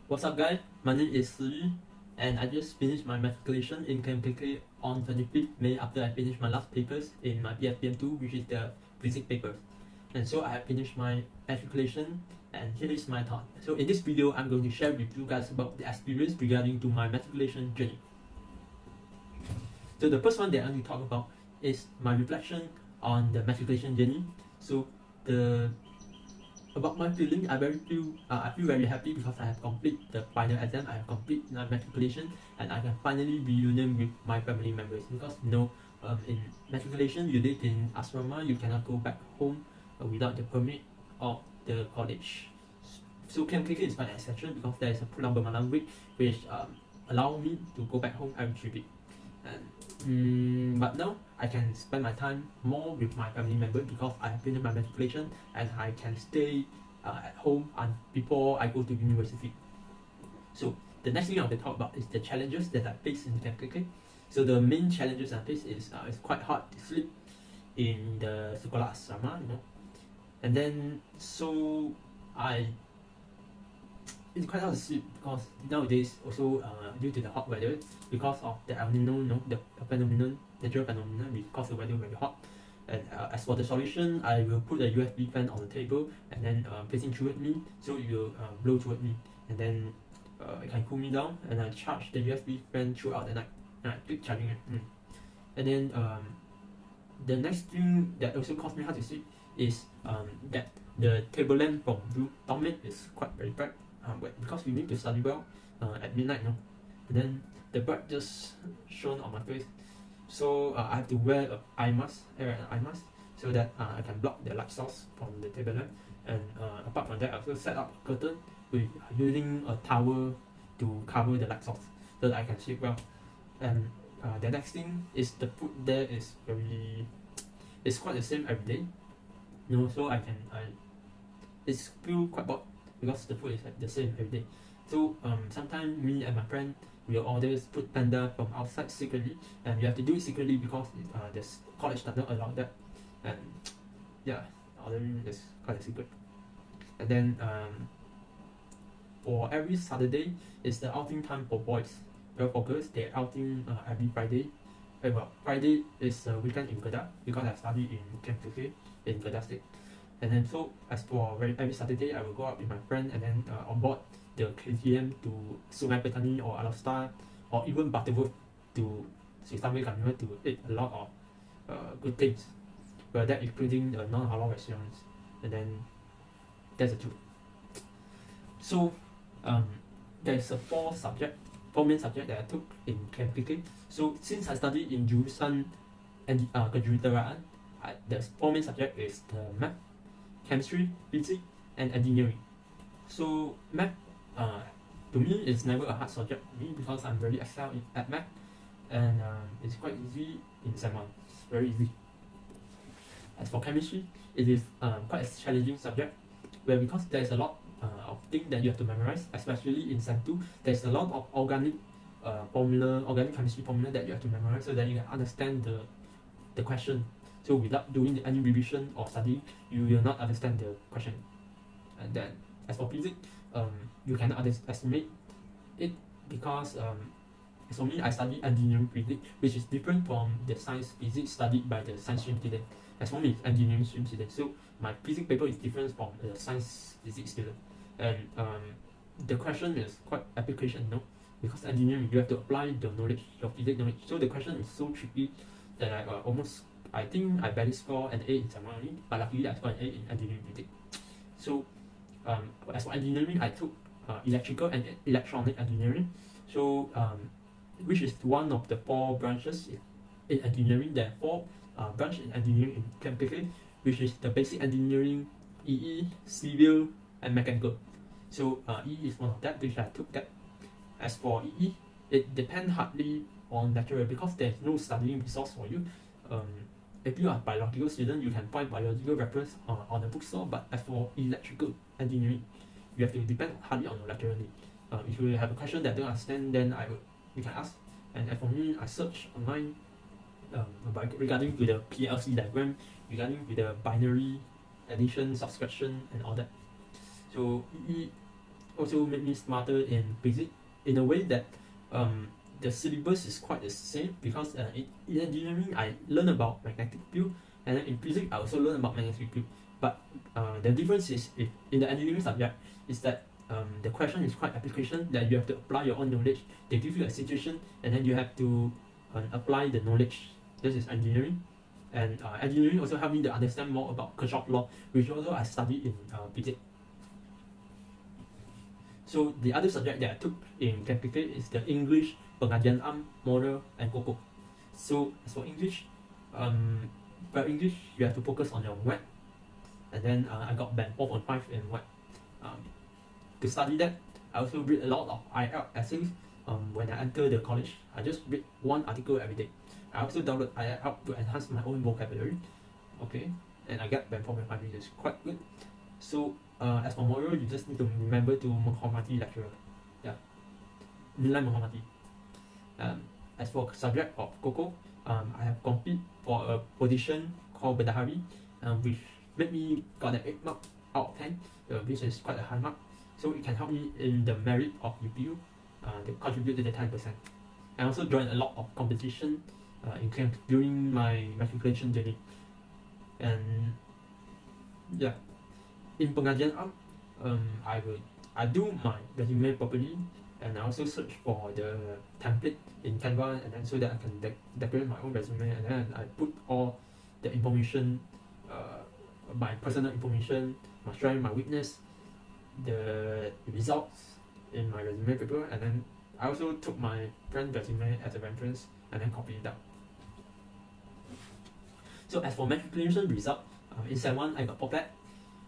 What's up guys, my name is Siri and I just finished my matriculation in KMKK on 25th May after I finished my last papers in my PSPM 2, which is the physics paper. And so I have finished my matriculation and here is my thought. So in this video, I'm going to share with you guys about the experience regarding to my matriculation journey. So the first one that I want to talk about is my reflection on the matriculation journey. So about my feeling, I feel very happy because I have completed the final exam, I have completed my matriculation, and I can finally reunion with my family members. Because in matriculation, you live in asrama, you cannot go back home without the permit of the college. So KMKK is quite an exception because there is a Pulang Bermalam week which allow me to go back home every 3 weeks. But now I can spend my time more with my family members because I have finished my matriculation and I can stay at home before I go to university. So the next thing I want to talk about is the challenges that I face in KMKK. So the main challenges I face is it's quite hard to sleep in the sekolah asrama, and then it's quite hard to sleep because nowadays also due to the hot weather, because of the El Nino, the phenomenon, natural phenomenon, because the weather very hot. And as for the solution, I will put a USB fan on the table and then facing toward me, so it will blow toward me, and then it can cool me down. And I charge the USB fan throughout the night, and I keep charging it. And then the next thing that also caused me hard to sleep is that the table lamp from Dominant is quite very bright. Because we need to study well at midnight, and then the bright just shone on my face, so I have to wear an eye mask, so that I can block the light source from the table lamp. And apart from that, I also set up a curtain with using a towel to cover the light source so that I can sleep well. And the next thing is the food there is it's quite the same every day, so it's feel quite bored because the food is like the same every day. So sometimes me and my friend will order food panda from outside secretly, and we have to do it secretly because the college does not allow that. And yeah, ordering is quite a secret. And then for every Saturday is the outing time for boys. Well, for girls, they're outing every Friday. Well, Friday is a weekend in Kedah because I study in KMKK in Kedah State. And then so as for every Saturday, I will go out with my friend and then on board the KTM to Sungai Petani or Alafstar or even Butterworth to Sultanbek Carnival to eat a lot of good things. But that including the non-halal restaurants. And then that's the truth. So there's a four main subject that I took in KMKK. So since I studied in Jurusan and Kejuruteraan, the four main subject is the math, chemistry, physics, and engineering. So math, to me, is never a hard subject to me because I'm very excelled at math, and it's quite easy in Sem 1. It's very easy. As for chemistry, it is quite a challenging subject, where because there's a lot of things that you have to memorize, especially in Sem 2. There's a lot of organic chemistry formula that you have to memorize so that you can understand the question. So without doing any revision or studying, you will not understand the question. And then as for physics, you cannot estimate it because for me, I study engineering physics, which is different from the science physics studied by the science stream student. As for me, it's engineering stream student, so my physics paper is different from the science physics student. And the question is quite application, because engineering you have to apply the knowledge, your physics knowledge. So the question is so tricky that I think I barely score an A in Sem 1 only, but luckily I scored an A in engineering physics. So as for engineering, I took electrical and electronic engineering. So which is one of the 4 branches in engineering. There are 4 branches in engineering in KMKK, which is the basic engineering, EE, civil, and mechanical. So EE is one of that, which I took that. As for EE, it depends hardly on lecturer because there's no studying resource for you. If you are a biological student, you can find biological reference on the bookstore, but as for electrical engineering, you have to depend hardly on your lecturer. If you have a question that I don't understand, then you can ask. And as for me, I search online regarding to the PLC diagram, regarding to the binary addition, subtraction, and all that. So also made me smarter in physics in a way that the syllabus is quite the same, because in engineering I learn about magnetic field, and then in physics I also learn about magnetic field. But the difference is, in the engineering subject, is that the question is quite application, that you have to apply your own knowledge. They give you a situation and then you have to apply the knowledge. This is engineering. And engineering also helped me to understand more about Kirchhoff's law, which also I studied in physics. So the other subject that I took in KPK is the English, Pengajian Am, Moral, and Koko. So as for English, for English you have to focus on your web, and then I got band 4.5 in web. To study that, I also read a lot of IELTS essays. When I enter the college, I just read one article every day. I also download IELTS to enhance my own vocabulary. Okay, and I get band 4.5, which is quite good. So as for moral, you just need to remember to menghormati lecturer. Yeah, nilai menghormati. As for subject of Koko, I have competed for a position called Bendahari, which made me got an 8 mark out of 10, which is quite a high mark. So it can help me in the merit of UPU to contribute to the 10%. I also joined a lot of competition in camp during my matriculation journey. And yeah, in Pengajian Am, I do my resume properly, and I also search for the template in Canva, and then so that I can decorate my own resume, and then I put all the information, my personal information, my strength, my weakness, the results in my resume paper, and then I also took my friend's resume as a reference and then copied it out. So as for matriculation result, in Sem 1 I got POPET,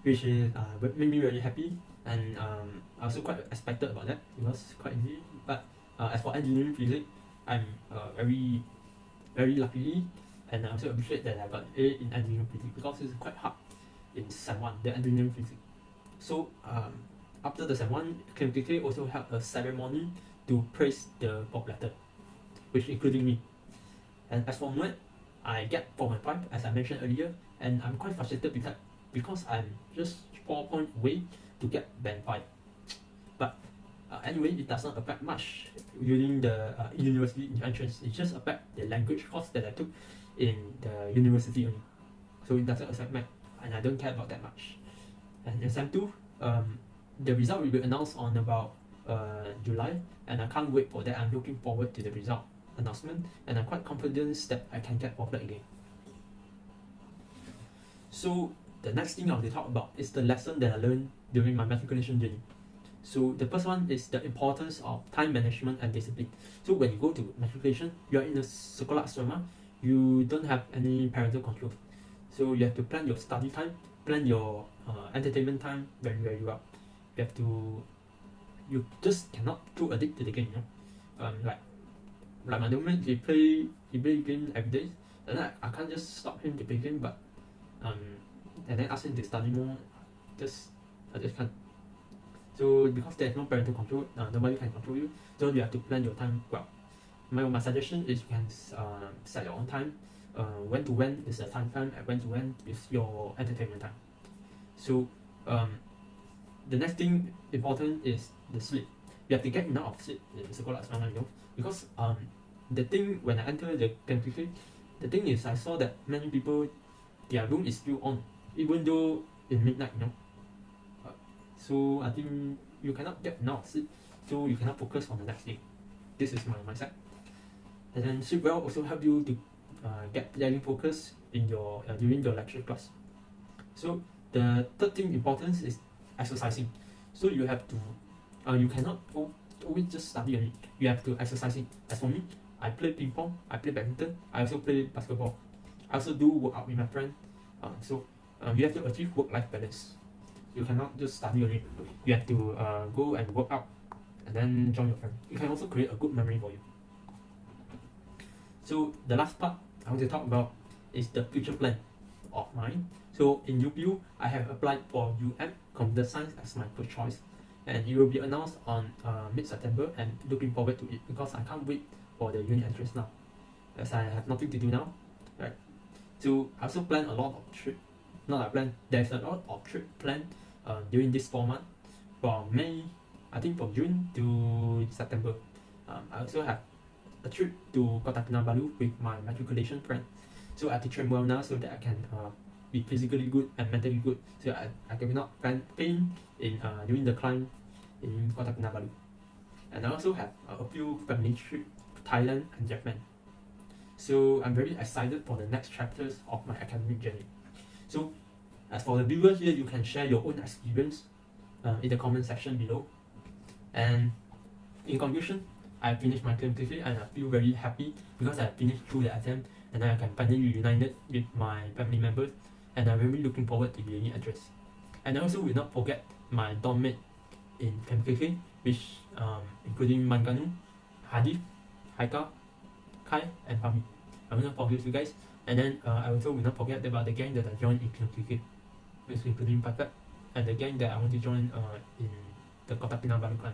which is made me really happy, and I also quite expected about that because it's quite easy. But as for engineering physics, I'm very lucky, and I also appreciate that I got A in engineering physics because it's quite hard in Sem 1, the engineering physics. So after the Sem 1, KMKK also held a ceremony to praise the pop letter, which including me. And as for Math, I get 4.5 as I mentioned earlier, and I'm quite frustrated because I'm just 4 points away to get band 5. But anyway, it does not affect much during the university entrance. It just affects the language course that I took in the university only. So it doesn't affect Math, and I don't care about that much. And in Sem 2, the result will be announced on about July, and I can't wait for that. I'm looking forward to the result announcement, and I'm quite confident that I can get popular again. So the next thing I want to talk about is the lesson that I learned during my matriculation journey. So the first one is the importance of time management and discipline. So when you go to matriculation, you are in a sekolah asrama, you don't have any parental control. So you have to plan your study time, plan your entertainment time very well. You just cannot too addict to the game, you know. Like my roommate, he play game every day, and then I can't just stop him to play game, but and then ask him to study more. I just can't. So because there's no parental control, nobody can control you. So you have to plan your time well. My suggestion is you can set your own time. When to when is the time, and when to when is your entertainment time. So the next thing important is the sleep. You have to get enough of sleep in sekolah asrama, you know, because the thing when I enter the country, the thing is I saw that many people, their room is still on even though in midnight, you know. So I think you cannot get enough sleep, so you cannot focus on the next day. This is my mindset. And then sleep well also help you to get planning focus in your during your lecture class. So the third thing important is exercising. So you have to you cannot always just study only. You have to exercising. As for me, I play ping pong, I play badminton, I also play basketball. I also do work out with my friend. So you have to achieve work-life balance. You cannot just study only. You have to go and work out and then join your friend. It can also create a good memory for you. So the last part I want to talk about is the future plan of mine. So in UPU, I have applied for Computer Science as my first choice, and it will be announced on mid-September, and looking forward to it because I can't wait for the uni entrance now, as I have nothing to do now, right? So I also plan a lot of trip. Not I plan. There's a lot of trip planned during this 4 months, from May I think from June to September. I also have a trip to Kota Kinabalu with my matriculation friend. So I have to train well now so that I can be physically good and mentally good. So I cannot pain in during the climb in Kota Kinabalu. And I also have a few family trips to Thailand and Japan. So I'm very excited for the next chapters of my academic journey. So as for the viewers here, you can share your own experience in the comment section below. And in conclusion, I finished my term quickly and I feel very happy because I finished through the exam and I can finally reunited with my family members, and I'm really looking forward to uni address. And I also will not forget my dorm mate in MKK, which including Manganu, Hadith, Haika, Kai, and Fahmi. I will not forget you guys. And then I also will not forget about the gang that I joined in MKK, which including Papat, and the gang that I want to join in the Kota Kinabalu clan.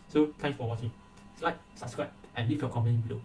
So thanks for watching. Like, subscribe, and leave your comment below.